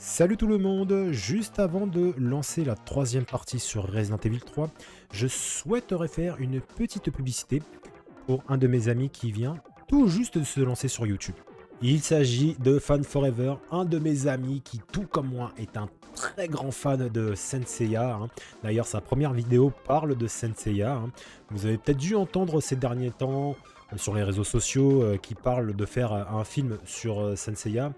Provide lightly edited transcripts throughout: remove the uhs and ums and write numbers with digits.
Salut tout le monde, juste avant de lancer la troisième partie sur Resident Evil 3, je souhaiterais faire une petite publicité pour un de mes amis qui vient tout juste de se lancer sur YouTube. Il s'agit de Fan Forever, un de mes amis qui, tout comme moi, est un très grand fan de Saint Seiya. D'ailleurs, sa première vidéo parle de Saint Seiya. Vous avez peut-être dû entendre ces derniers temps sur les réseaux sociaux qui parlent de faire un film sur Saint Seiya.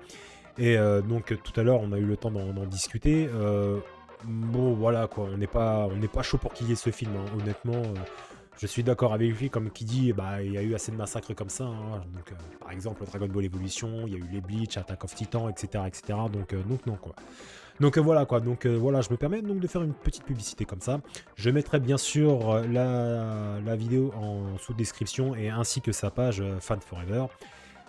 Et donc tout à l'heure on a eu le temps d'en discuter. Bon voilà quoi, on n'est pas chaud pour qu'il y ait ce film, honnêtement. Je suis d'accord avec lui, comme qui dit, bah il y a eu assez de massacres comme ça. Donc par exemple Dragon Ball Evolution, il y a eu les Bleach, Attack of Titan, etc. etc. Donc non quoi. Donc voilà quoi, voilà, je me permets donc de faire une petite publicité comme ça. Je mettrai bien sûr la vidéo en sous-description et ainsi que sa page Fan Forever.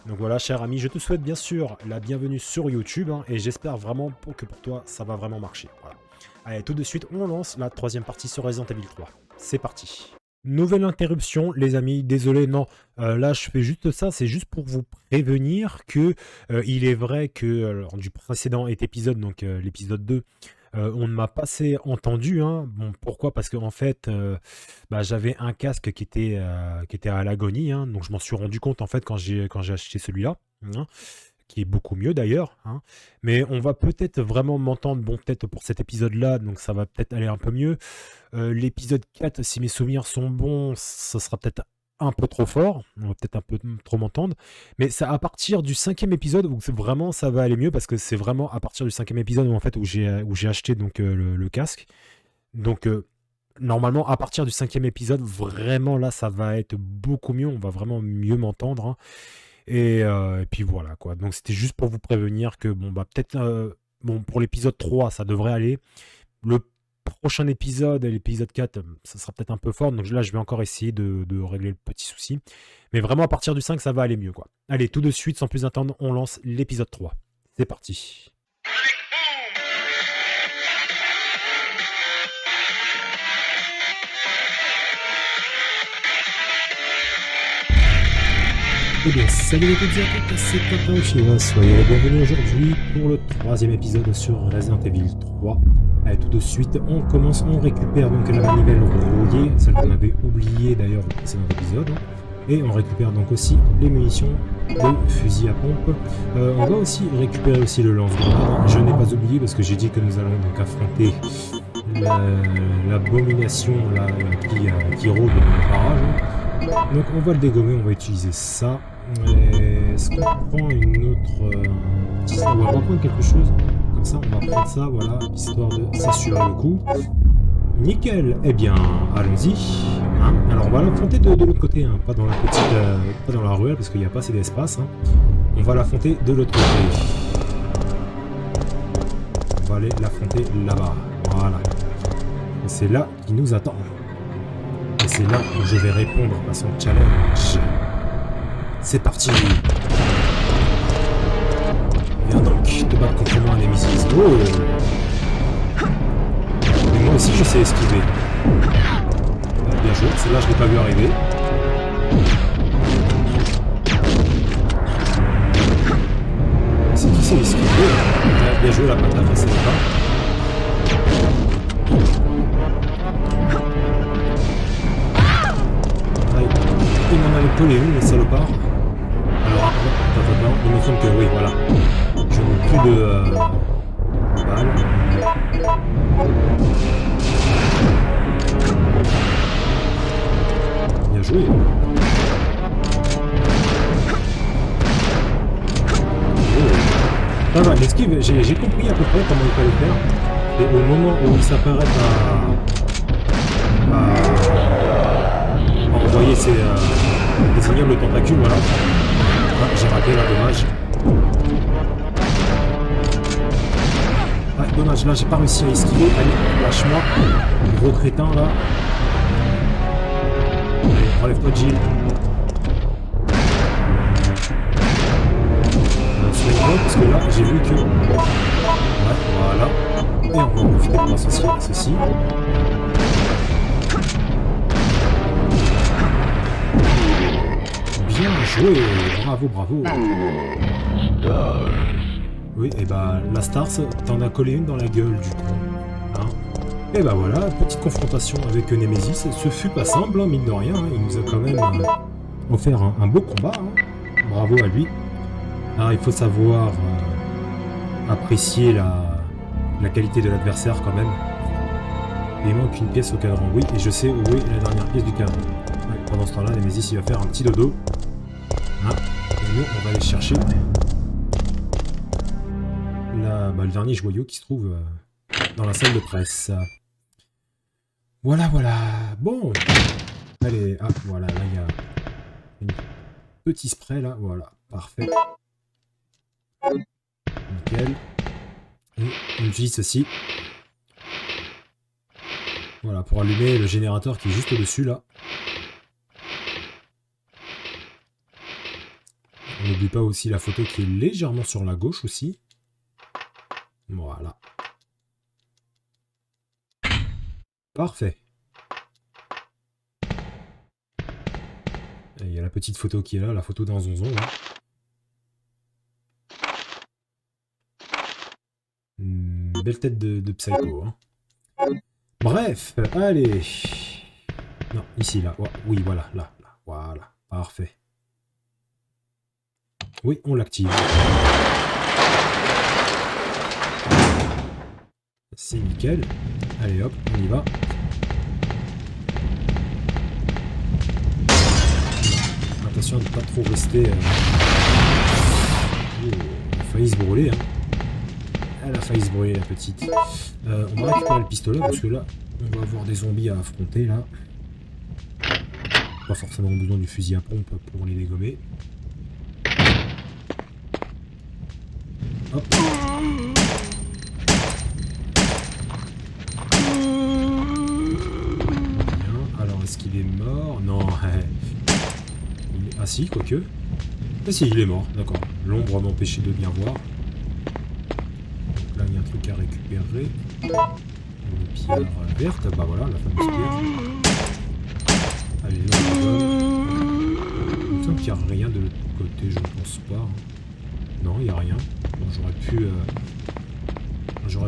Donc voilà, cher ami, je te souhaite bien sûr la bienvenue sur YouTube et j'espère vraiment que pour toi ça va vraiment marcher. Voilà. Allez, tout de suite, on lance la troisième partie sur Resident Evil 3. C'est parti. Nouvelle interruption, les amis, désolé, non, là je fais juste ça, c'est juste pour vous prévenir que il est vrai que lors du précédent épisode, donc l'épisode 2, on ne m'a pas assez entendu. Bon, pourquoi? Parce qu'en fait, j'avais un casque qui était à l'agonie. Donc je m'en suis rendu compte en fait quand j'ai acheté celui-là, qui est beaucoup mieux d'ailleurs. Mais on va peut-être vraiment m'entendre, bon peut-être pour cet épisode-là, donc ça va peut-être aller un peu mieux. L'épisode 4, si mes souvenirs sont bons, ça sera peut-être un peu trop fort, on va peut-être un peu trop m'entendre, mais c'est à partir du 5e épisode où vraiment ça va aller mieux, parce que c'est vraiment à partir du 5e épisode où, en fait, où j'ai acheté donc, le casque. Donc normalement à partir du 5e épisode, vraiment là ça va être beaucoup mieux, on va vraiment mieux m'entendre. Et puis voilà quoi, donc c'était juste pour vous prévenir que bon peut-être pour l'épisode 3 ça devrait aller. Le prochain épisode, l'épisode 4, ça sera peut-être un peu fort, donc là je vais encore essayer de régler le petit souci. Mais vraiment à partir du 5 ça va aller mieux quoi. Allez, tout de suite, sans plus attendre, on lance l'épisode 3. C'est parti. Eh bien, salut à toutes et à tous, c'est Papa Uchiwa, soyez les bienvenus aujourd'hui pour le troisième épisode sur Resident Evil 3. Allez, tout de suite, on commence, on récupère donc la manivelle rouillée, celle qu'on avait oubliée d'ailleurs au précédent épisode. Et on récupère donc aussi les munitions de fusil à pompe. On va aussi récupérer aussi le lance-grenade. Je n'ai pas oublié parce que j'ai dit que nous allons donc affronter l'abomination qui rôde dans le barrage. Donc on va le dégommer, on va utiliser ça. Est-ce qu'on prend une autre... on va prendre quelque chose, comme ça on va prendre ça, voilà, histoire de s'assurer le coup. Nickel, eh bien allons-y. Alors on va l'affronter de l'autre côté, pas dans la petite, pas dans la ruelle parce qu'il n'y a pas assez d'espace. On va l'affronter de l'autre côté. On va aller l'affronter là-bas, voilà. Et c'est là qu'il nous attend. Et c'est là où je vais répondre à son challenge. C'est parti. Viens donc te battre contre moi, Nemesis. Oh. Et moi aussi je sais esquiver. Bien joué, celle-là je l'ai pas vu arriver. C'est qui sait esquiver. Bien joué la patate, c'est pas. Il m'en a épaulé une, le salopard. Alors, attends, il me semble que oui, voilà. Je n'ai plus de balles. Bien joué. Ça va, l'esquive, j'ai compris à peu près comment il fallait faire. Et au moment où il s'apprête à envoyer ses désignables tentacules, voilà. Ah, j'ai raté là, dommage. Ah, dommage, là j'ai pas réussi à esquiver. Allez, lâche-moi. Gros crétin là. Allez, relève-toi, Jill. Parce que là j'ai vu que. Ouais, voilà. Et on va en profiter pour associer à ceci. Bien joué, bravo, bravo. Oui, et bah la Stars, t'en as collé une dans la gueule du coup. Hein. Et bah voilà, petite confrontation avec Nemesis. Ce fut pas simple, hein, mine de rien. Hein. Il nous a quand même offert un beau combat. Hein. Bravo à lui. Alors il faut savoir apprécier la qualité de l'adversaire quand même. Il manque une pièce au cadran, oui, et je sais où est la dernière pièce du cadran. Ouais, pendant ce temps-là, Nemesis il va faire un petit dodo. Hein. Et nous, on va aller chercher le dernier joyau qui se trouve dans la salle de presse. Voilà, voilà. Bon. Allez, ah, voilà, là, il y a un petit spray, là. Voilà, parfait. Nickel. Et on utilise ceci. Voilà, pour allumer le générateur qui est juste au-dessus, là. On n'oublie pas aussi la photo qui est légèrement sur la gauche aussi. Voilà. Parfait. Et il y a la petite photo qui est là, la photo d'un zonzon, là. Belle tête de Psycho, hein. Bref, allez. Non, ici, là. Oui, voilà, là. Voilà, parfait. Oui, on l'active. C'est nickel. Allez hop, on y va. Attention à ne pas trop rester... Oh, elle a failli se brûler. Hein. Elle a failli se brûler, la petite. On va récupérer le pistolet, parce que là, on va avoir des zombies à affronter, là. Pas forcément besoin du fusil à pompe pour les dégommer. Hop. Alors, est-ce qu'il est mort? Non. Ah si, quoique. Ah si, il est mort, d'accord. L'ombre m'empêchait de bien voir. Donc là, il y a un truc à récupérer. Une pierre verte. Bah voilà, la fameuse pierre. Allez, là, on donne. Il me semble qu'il n'y a rien de l'autre côté, je ne pense pas. Non, il n'y a rien. Bon, j'aurais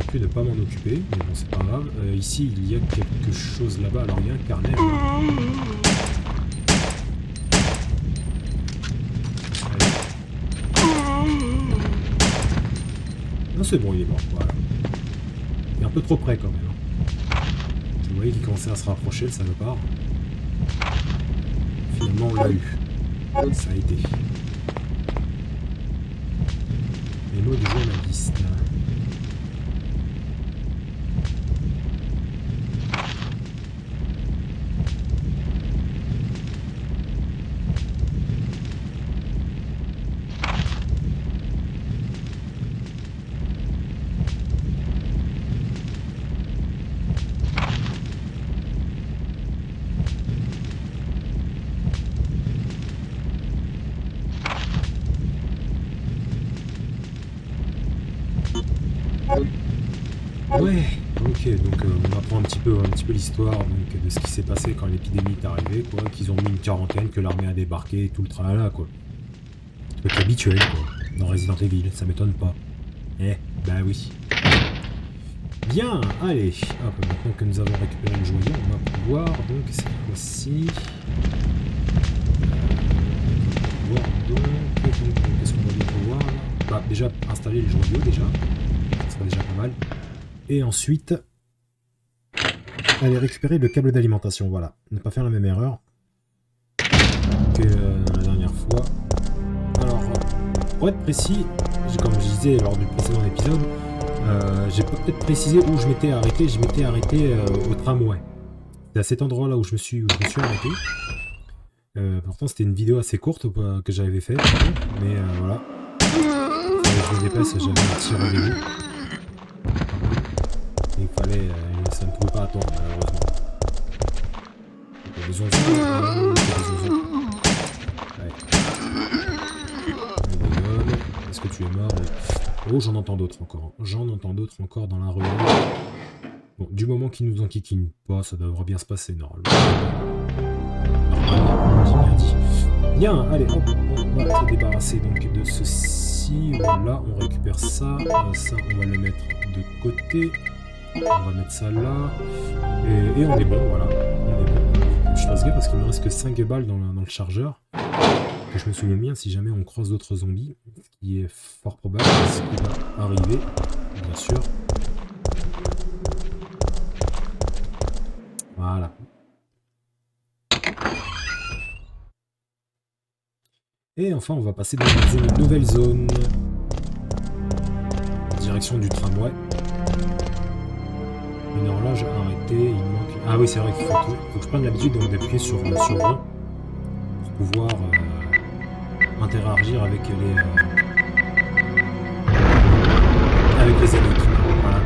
pu ne pas m'en occuper, mais bon, c'est pas grave. Ici, il y a quelque chose là-bas. Alors, il y a un carnet. Non, c'est bon, il est mort. Voilà. Il est un peu trop près quand même. Hein. Je voyais qu'il commençait à se rapprocher, le salopard. Finalement, on l'a eu. Ça a été. Les mots du journaliste. Ouais, ok, donc on apprend un petit peu l'histoire de ce qui s'est passé quand l'épidémie est arrivée, quoi, qu'ils ont mis une quarantaine, que l'armée a débarqué et tout le tralala, quoi. Truc habituel, quoi, dans Resident Evil, ça m'étonne pas. Eh, bah oui. Bien, allez, hop, maintenant que nous avons récupéré le joyau, on va pouvoir, donc, cette fois-ci... qu'est-ce qu'on va bien pouvoir, là? Bah, déjà, installer le joyau, déjà. Ça sera déjà pas mal. Et ensuite, aller récupérer le câble d'alimentation, voilà. Ne pas faire la même erreur que la dernière fois. Alors, pour être précis, comme je disais lors du précédent épisode, j'ai peut-être précisé où je m'étais arrêté. Je m'étais arrêté au tramway. C'est à cet endroit-là où je me suis arrêté. Pourtant, c'était une vidéo assez courte que j'avais faite, mais voilà. Je me dépasse, j'avais un petit rendez-vous. Il fallait, ça ne pouvait pas attendre, malheureusement. Il y a des zonzons. Ouais. Est-ce que tu es mort? Oh, j'en entends d'autres encore. J'en entends d'autres encore dans la rue. Bon, du moment qu'ils nous enquiquinent pas, ça devrait bien se passer, normalement. J'ai bien dit. Bien, allez, hop, on va se débarrasser donc de ceci. ici, voilà, on récupère ça. Ça, on va le mettre de côté. On va mettre ça là. Et on est bon, voilà. On est bon. Je fasse gaffe parce qu'il me reste que 5 balles dans le chargeur. Que je me souviens bien, si jamais on croise d'autres zombies, ce qui est fort probable, ce qui va arriver, bien sûr. Voilà. Et enfin, on va passer dans une nouvelle zone. En direction du tramway. Une horloge arrêtée, il manque... Ah oui, c'est vrai qu'il faut que je prenne l'habitude d'appuyer sur rond pour pouvoir interagir avec les ennemis. Voilà.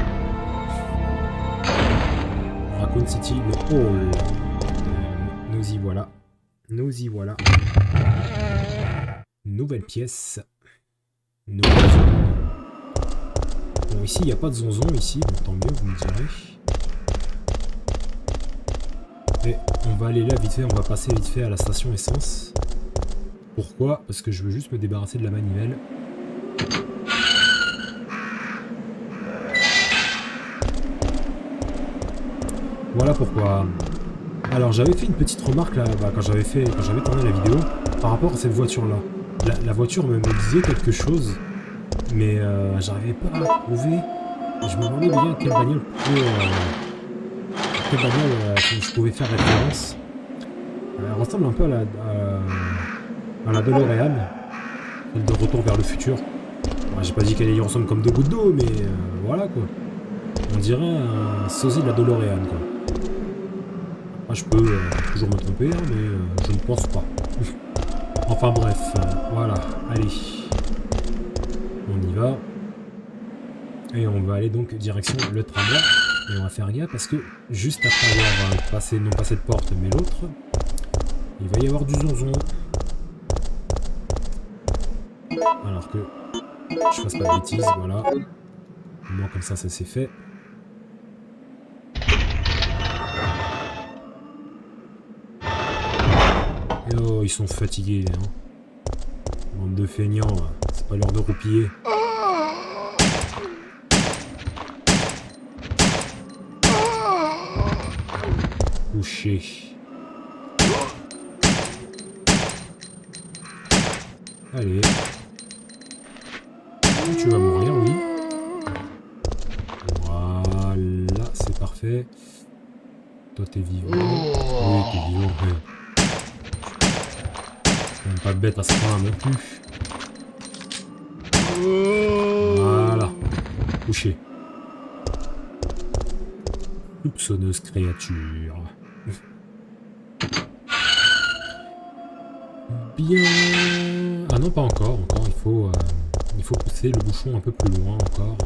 Raccoon City, le hall. Nous y voilà. Nous y voilà. Nouvelle pièce. Nouvelle zone. Bon, ici, il n'y a pas de zonzon, ici, donc tant mieux, vous me direz. Et on va aller là vite fait, on va passer vite fait à la station essence. Pourquoi? Parce que je veux juste me débarrasser de la manivelle. Voilà pourquoi. Alors j'avais fait une petite remarque là, quand j'avais tourné la vidéo, par rapport à cette voiture là. La voiture me disait quelque chose, mais j'arrivais pas à la trouver. Et je me demandais bien quelle bagnole je pouvais faire référence. Elle ressemble un peu à la DeLorean, celle de Retour vers le futur. Bon, j'ai pas dit qu'elle y ressemble comme deux gouttes d'eau, mais voilà quoi. On dirait un sosie de la DeLorean quoi. Après, je peux toujours me tromper, hein, mais je ne pense pas. Enfin bref, voilà, allez. On y va. Et on va aller donc direction le tramway. Et on va faire gaffe parce que juste après avoir passé, non pas cette porte, mais l'autre, il va y avoir du zonzon. Alors que je fasse pas de bêtises, voilà. Au moins comme ça c'est fait. Et oh, ils sont fatigués, hein. Bande de feignants, c'est pas l'heure de roupiller. Couché. Allez. Tu vas mourir, oui. Voilà, c'est parfait. Toi, t'es vivant. Oui, t'es vivant, ouais. Même pas bête à ce point non plus. Voilà. Couché. Soupçonneuse créature. Bien. Ah non, pas encore. Il faut pousser le bouchon un peu plus loin encore.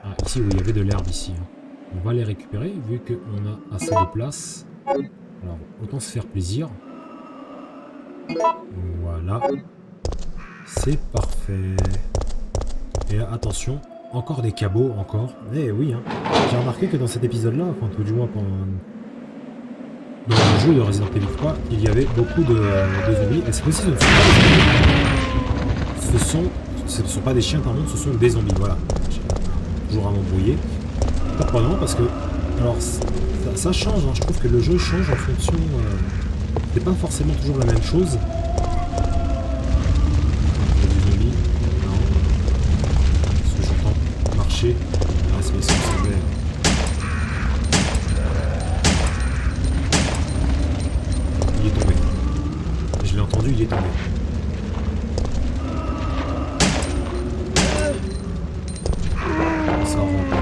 Ah, ici, oui, il y avait de l'herbe ici. On va les récupérer vu qu'on a assez de place. Alors, autant se faire plaisir. Voilà. C'est parfait. Et là, attention, encore des cabots, encore. Eh oui, hein. J'ai remarqué que dans cet épisode-là, enfin tout du moins dans le jeu de Resident Evil 3, il y avait beaucoup de zombies. Et cette fois-ci, ce ne sont pas des chiens, pardon, ce sont des zombies. Voilà. J'ai toujours à m'embrouiller. Surprenant parce que, alors, ça change. Hein. Je trouve que le jeu change en fonction. C'est pas forcément toujours la même chose. Des zombies. Non. Parce que j'entends marcher. Ah, c'est les secondaires. Il est tombé. Je l'ai entendu, il est tombé. Ça rentre.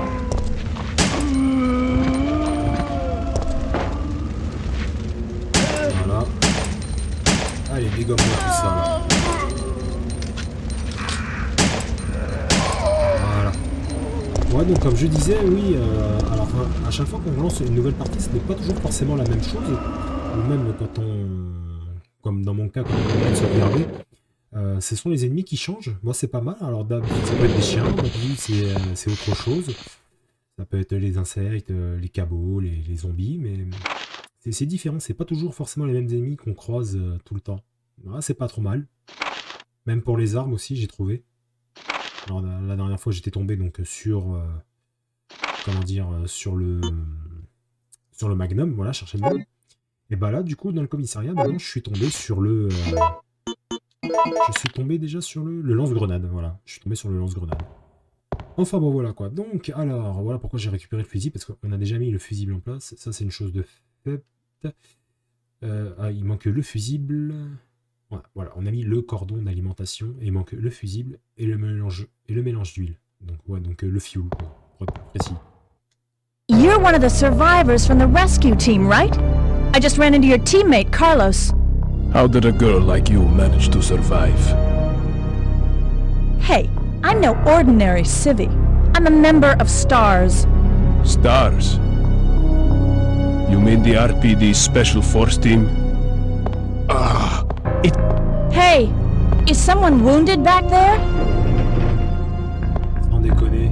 Voilà. Allez, dégomme-moi tout ça là. Voilà. Ouais, donc comme je disais, oui, alors à chaque fois qu'on lance une nouvelle partie, ce n'est pas toujours forcément la même chose. Ou même quand comme dans mon cas, quand on commence à regarder, ce sont les ennemis qui changent. Moi, c'est pas mal. Alors, d'habitude, ça peut être des chiens, d'habitude, c'est autre chose. Ça peut être les insectes, les cabots, les zombies, mais c'est différent. C'est pas toujours forcément les mêmes ennemis qu'on croise tout le temps. Ah, c'est pas trop mal. Même pour les armes aussi, j'ai trouvé. Alors, la dernière fois, j'étais tombé donc sur... comment dire, sur le Magnum, voilà, chercher le nom. Et bah là, du coup, dans le commissariat, maintenant, je suis tombé sur le... je suis tombé déjà sur le lance-grenade, voilà. Je suis tombé sur le lance-grenade. Enfin bon, voilà quoi. Donc, alors, voilà pourquoi j'ai récupéré le fusil, parce qu'on a déjà mis le fusible en place. Ça, c'est une chose de fait. Il manque le fusible. Ouais, voilà, on a mis le cordon d'alimentation, et il manque le fusible et le mélange d'huile. Donc, ouais, donc le fuel, quoi, pour être plus précis. You're one of the survivors from the rescue team, right? I just ran into your teammate, Carlos. How did a girl like you manage to survive? Hey, I'm no ordinary civvy. I'm a member of STARS. Stars? You mean the RPD Special Force Team? Hey, is someone wounded back there? Sans déconner.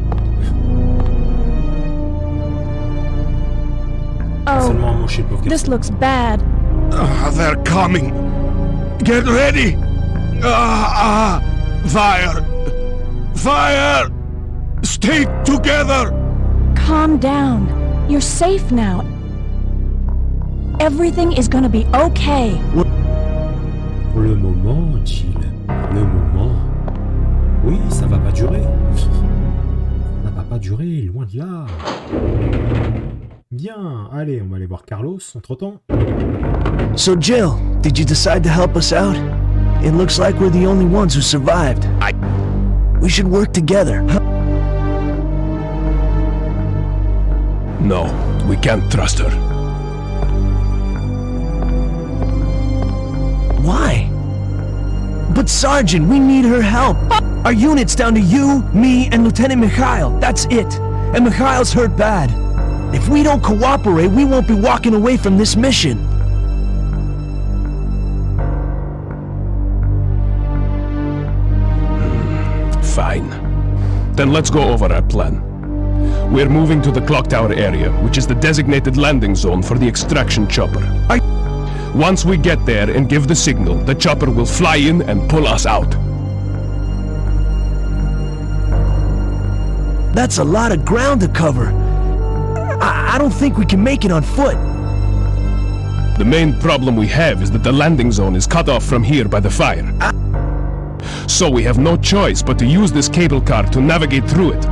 Seulement un mot chez le pauvre This garçon. looks bad. They're coming! Get ready! Fire! Fire! Stay together! Calm down. You're safe now. Everything is gonna be okay. Pour le moment, Jill. Pour le moment. Oui, ça va pas durer. Ça va pas durer, loin de là. Bien, allez, on va aller voir Carlos entre-temps. So Jill, did you decide to help us out? It looks like we're the only ones who survived. We should work together. No, we can't trust her. Why? But Sergeant, we need her help. Our unit's down to you, me, and Lieutenant Mikhail. That's it. And Mikhail's hurt bad. If we don't cooperate, we won't be walking away from this mission. Fine. Then let's go over our plan. We're moving to the clock tower area, which is the designated landing zone for the extraction chopper. Once we get there and give the signal, the chopper will fly in and pull us out. That's a lot of ground to cover. I don't think we can make it on foot. The main problem we have is that the landing zone is cut off from here by the fire. So we have no choice but to use this cable car to navigate through it.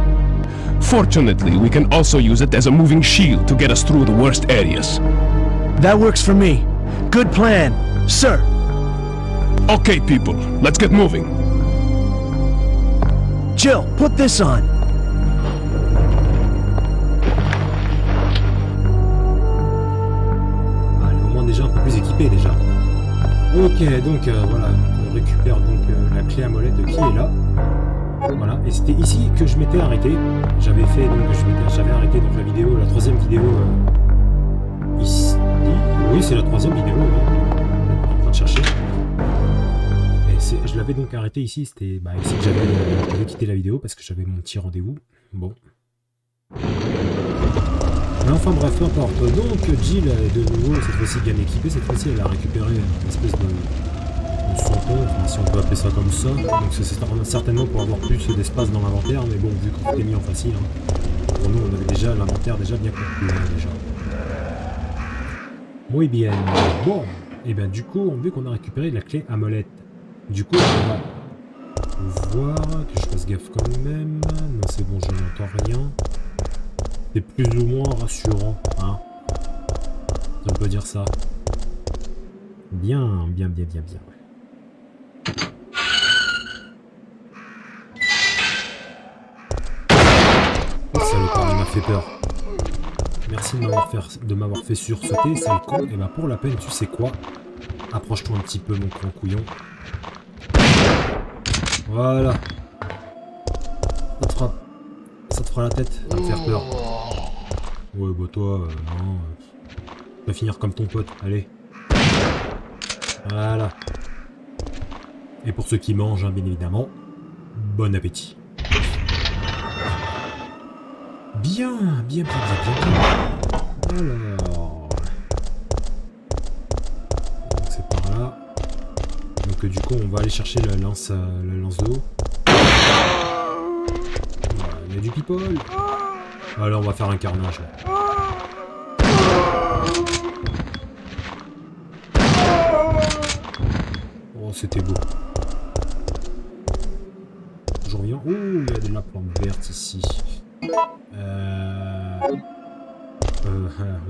Fortunately, we can also use it as a moving shield to get us through the worst areas. That works for me. Good plan, sir. Okay, people, let's get moving. Jill, put this on. Allez, au moins déjà un peu plus équipé déjà. Ok, donc voilà, on récupère donc la clé à molette qui est là. Voilà, et c'était ici que je m'étais arrêté. J'avais fait donc j'avais arrêté donc la vidéo, la troisième vidéo ici. Oui, c'est la troisième vidéo. Oui. En train de chercher. Et je l'avais donc arrêté ici. C'était ici que j'avais quitté la vidéo parce que j'avais mon petit rendez-vous. Bon. Mais enfin bref, peu importe. Donc Jill est de nouveau cette fois-ci bien équipée. Cette fois-ci, elle a récupéré une espèce de santon, enfin, si on peut appeler ça comme ça. Donc c'est certainement pour avoir plus d'espace dans l'inventaire, mais bon, vu qu'on était mis en facile, hein, pour nous on avait déjà l'inventaire déjà bien complet déjà. Muy bien. Bon, et bien du coup, vu qu'on a récupéré la clé à molette, du coup on va voir que je fasse gaffe quand même. Non, c'est bon, je n'entends rien. C'est plus ou moins rassurant, hein. Si on peut dire ça. Bien. Oh, salopard, il m'a fait peur. Merci de m'avoir fait sursauter, sale con. Et bah pour la peine, tu sais quoi? Approche-toi un petit peu, mon grand couillon. Voilà. Ça te fera la tête, ça va me faire peur. Ouais, bah toi, non. Tu vas finir comme ton pote, allez. Voilà. Et pour ceux qui mangent, hein, bien évidemment, bon appétit. Bien. Alors... Donc c'est par là. Donc que du coup, on va aller chercher le lance d'eau. Il y a du people. Alors, on va faire un carnage. Là. Oh, c'était beau. Je reviens. Oh, il y a de la plante verte ici.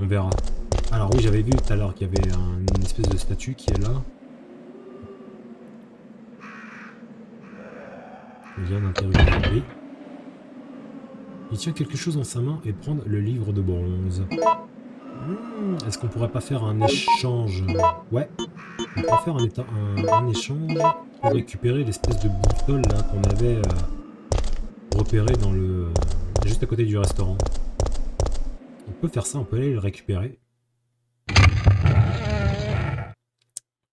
On verra. Alors oui, j'avais vu tout à l'heure qu'il y avait une espèce de statue qui est là. Il vient d'interroger. Oui. Il tient quelque chose dans sa main et prendre le livre de bronze. Est-ce qu'on pourrait pas faire un échange? Ouais. On pourrait faire un échange pour récupérer l'espèce de boussole là qu'on avait repéré dans le juste à côté du restaurant. On peut faire ça, on peut aller le récupérer.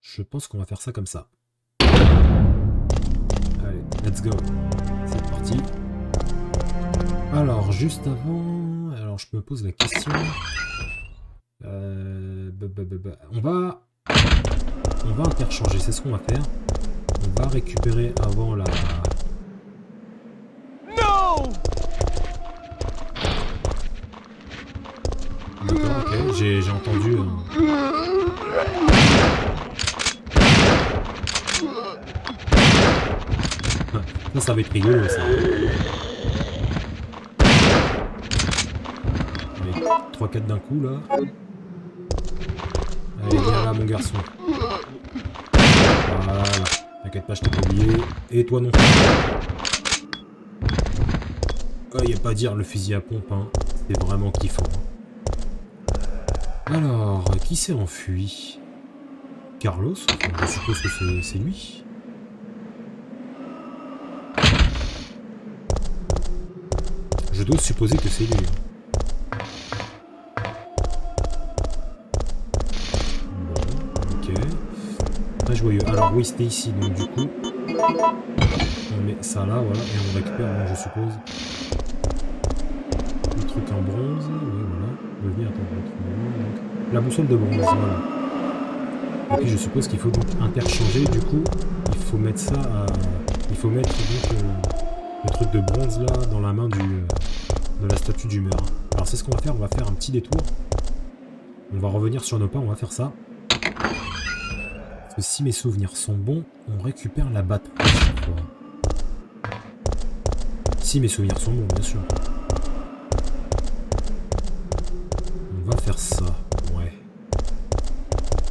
Je pense qu'on va faire ça comme ça. Allez, let's go. C'est parti. Alors, juste avant... Alors, je me pose la question. On va interchanger, c'est ce qu'on va faire. On va récupérer avant la... No! D'accord, ok, j'ai entendu... Ça va être rigolo, ça. Avec 3-4 d'un coup, là. Allez, viens là, mon garçon. Voilà. T'inquiète pas, je t'ai pas oublié. Et toi non plus. Il n'y a pas à dire, le fusil à pompe, hein. C'est vraiment kiffant. Alors, qui s'est enfui? Carlos? Je suppose que c'est lui. Je dois supposer que c'est lui. Bon, ok. Très joyeux. Alors oui, c'était ici, donc du coup... On met ça là, voilà, et on récupère, donc, je suppose... Le truc en bronze, oui, voilà. Devenir, attends, donc, la boussole de bronze, voilà. Et puis je suppose qu'il faut donc interchanger, du coup, il faut mettre ça à... Il faut mettre donc... le truc de bronze là dans la main de la statue du maire. Alors c'est ce qu'on va faire, on va faire un petit détour. On va revenir sur nos pas, on va faire ça. Parce que si mes souvenirs sont bons, on récupère la batterie, je crois. Si mes souvenirs sont bons, bien sûr. On va faire ça, ouais.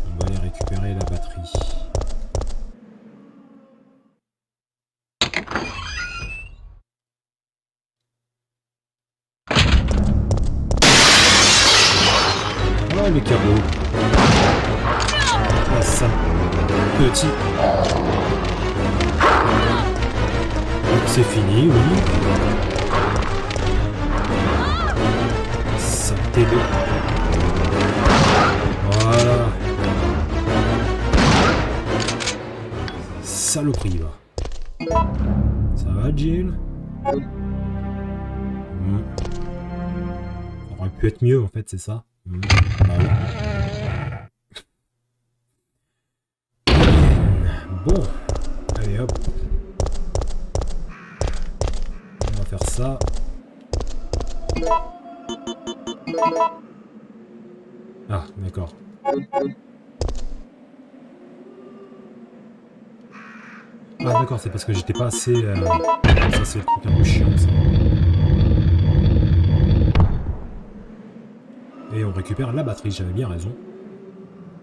On va aller récupérer la batterie. Oh, les cabots. Ah, ça. Petit. C'est fini, oui. Ça t'aide. Voilà. Saloperie, va. Ça va, Jill? Ça aurait pu être mieux, en fait, c'est ça. Bon, allez hop. On va faire ça. Ah, d'accord. Ah d'accord, c'est parce que j'étais pas assez... Ça c'est le truc un peu chiant, ça. Et on récupère la batterie, j'avais bien raison.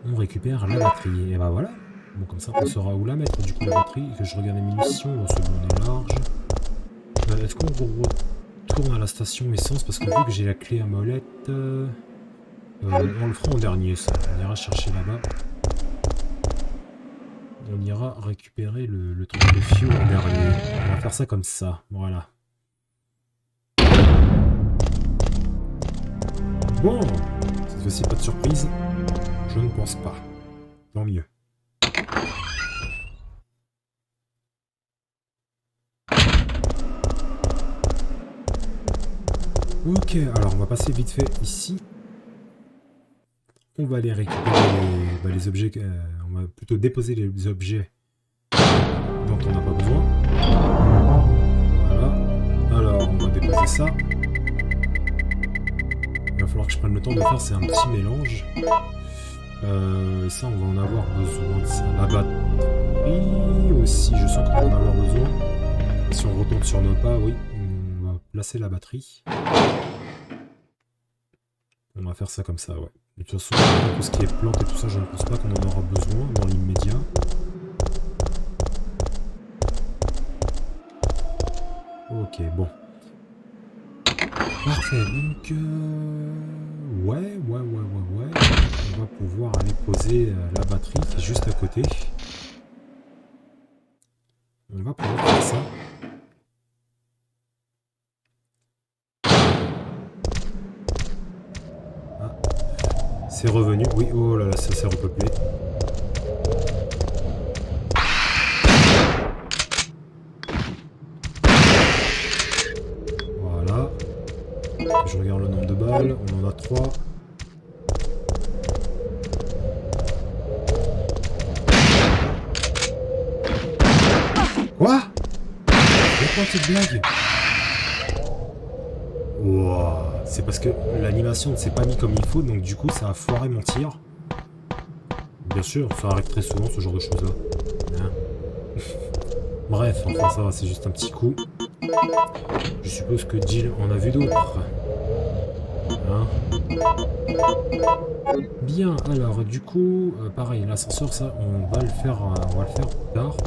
On récupère la batterie, et bah voilà. Bon, comme ça, on saura où la mettre, du coup, la batterie. Que je regarde les munitions, c'est bon, on est large. Est-ce qu'on retourne à la station essence? Parce que vu que j'ai la clé à molette... on le fera en dernier, ça. On ira chercher là-bas. On ira récupérer le truc de fio en dernier. On va faire ça comme ça, voilà. Bon, cette fois-ci pas de surprise, je ne pense pas. Tant mieux. Ok, alors on va passer vite fait ici. On va aller récupérer les objets, on va plutôt déposer les objets dont on n'a pas besoin. Voilà. Alors, on va déposer ça. Il va falloir que je prenne le temps de faire, c'est un petit mélange. Ça, on va en avoir besoin de ça. La batterie aussi, je sens qu'on va en avoir besoin. Et si on retourne sur nos pas, oui, on va placer la batterie. On va faire ça comme ça, ouais. De toute façon, tout ce qui est plantes et tout ça, je ne pense pas qu'on en aura besoin dans l'immédiat. Ok, bon. Parfait, donc... Ouais. On va pouvoir aller poser la batterie qui est juste à côté. On va pouvoir faire ça. Ah. C'est revenu. Oui, oh là là, ça s'est repeuplé. Voilà. Je regarde le nombre de balles. On en a 3. Quoi? C'est quoi cette blague? Wow. C'est parce que l'animation ne s'est pas mis comme il faut, donc du coup ça a foiré mon tir. Bien sûr, ça arrive très souvent ce genre de choses là. Hein. Bref, enfin ça va, c'est juste un petit coup. Je suppose que Jill en a vu d'autres. Hein. Bien, alors du coup, pareil, l'ascenseur, ça, on va le faire plus tard.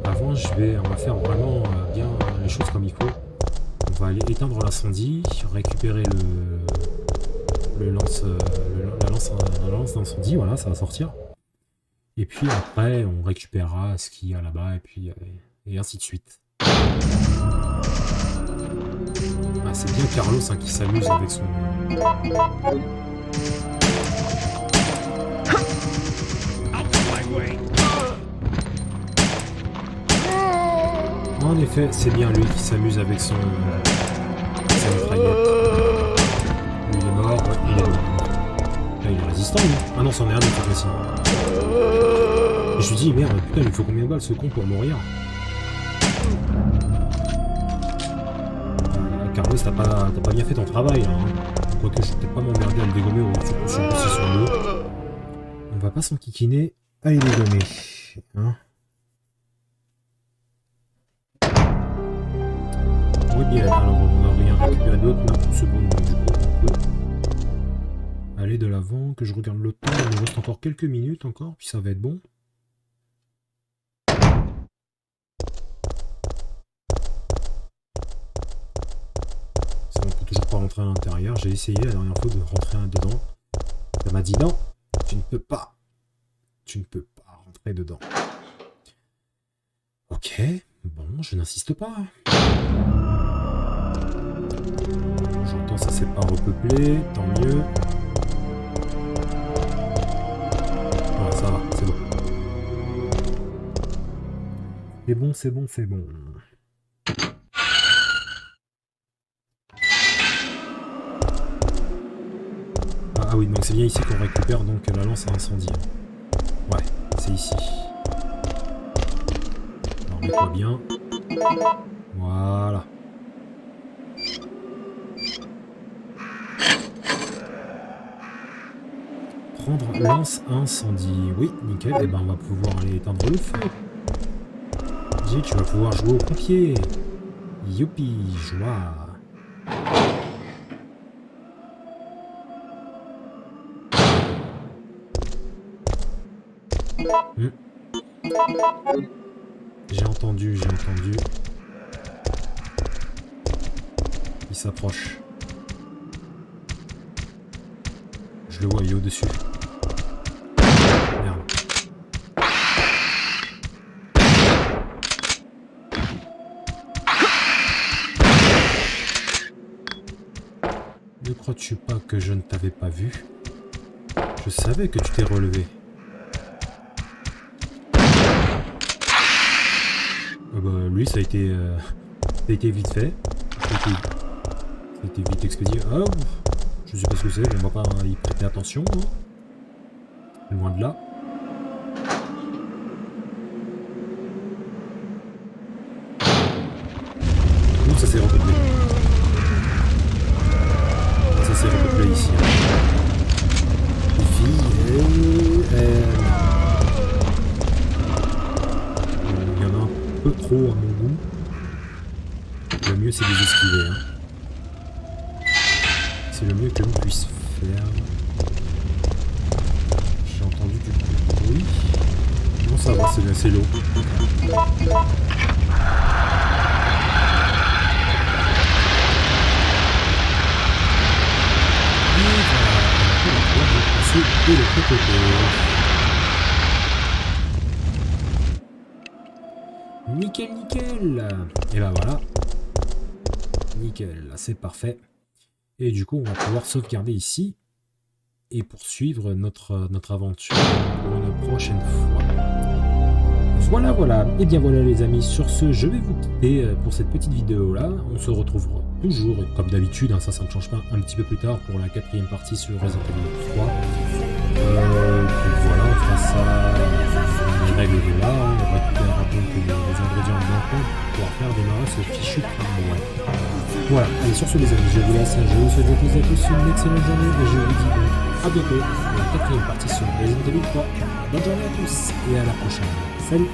Avant, on va faire vraiment bien les choses comme il faut. On va aller éteindre l'incendie, récupérer la lance d'incendie, voilà, ça va sortir. Et puis après, on récupérera ce qu'il y a là-bas, et puis et ainsi de suite. Ah, c'est bien Carlos hein, qui s'amuse avec son... En effet, c'est bien lui qui s'amuse avec sa mitraillette. Lui, il est mort. Ouais, il est mort. Là, il est résistant, lui. Ah non, c'en est un autre cette fois-ci. Et je me dis, merde, putain, il me faut combien de balles ce con pour mourir? Carlos, t'as pas bien fait ton travail, là. Hein. Quoique, je vais peut-être pas m'emmerder à le dégommer sur le 6 sur 2. On va pas s'enquiquiner à les dégommer. Hein. Oui, bien, alors on n'a rien récupéré d'autre, non, c'est bon, donc du coup on peut aller de l'avant, que je regarde le temps, il nous reste encore quelques minutes encore, puis ça va être bon. Ça, on peut toujours pas rentrer à l'intérieur, j'ai essayé la dernière fois de rentrer dedans, ça m'a dit non, tu ne peux pas rentrer dedans. Ok, bon, je n'insiste pas. J'entends ça s'est pas repeuplé, tant mieux. Voilà, ça va, c'est bon. C'est bon. Ah oui, donc c'est bien ici qu'on récupère donc la lance à incendie. Ouais, c'est ici. Alors mets-toi bien. Voilà. Prendre lance incendie. Oui, nickel. Et ben on va pouvoir aller éteindre le feu. Jill, tu vas pouvoir jouer au pompier. Youpi, joie. J'ai entendu. Il s'approche. Je le vois, il est au-dessus. Merde. Ne crois-tu pas que je ne t'avais pas vu? Je savais que tu t'es relevé. Lui, ça a été vite fait. Ça a été vite expédié. Oh, je sais pas ce que c'est, on va pas y prêter attention. Hein. Loin de là. mieux c'est de les esquiver. Hein. C'est le mieux que l'on puisse faire. J'ai entendu du bruit. Bon, ça va, c'est l'eau. De l'autre côté. Nickel, nickel. Et ben voilà. Nickel, c'est parfait. Et du coup, on va pouvoir sauvegarder ici et poursuivre notre aventure pour une prochaine fois. Voilà, voilà. Et bien voilà les amis, sur ce, je vais vous quitter pour cette petite vidéo là. On se retrouvera toujours, comme d'habitude, hein, ça ne change pas, un petit peu plus tard pour la 4e partie sur Resident Evil 3. Donc voilà, on fera ça les règles de l'art, on récupérera donc les ingrédients manquants pour pouvoir faire démarrer ce fichu tramway. Voilà, allez sur ce les amis, je vous laisse, je vous souhaite à tous une excellente journée et je vous dis donc à bientôt pour la 4e partie sur Resident Evil 3. Bonne journée à tous et à la prochaine. Salut!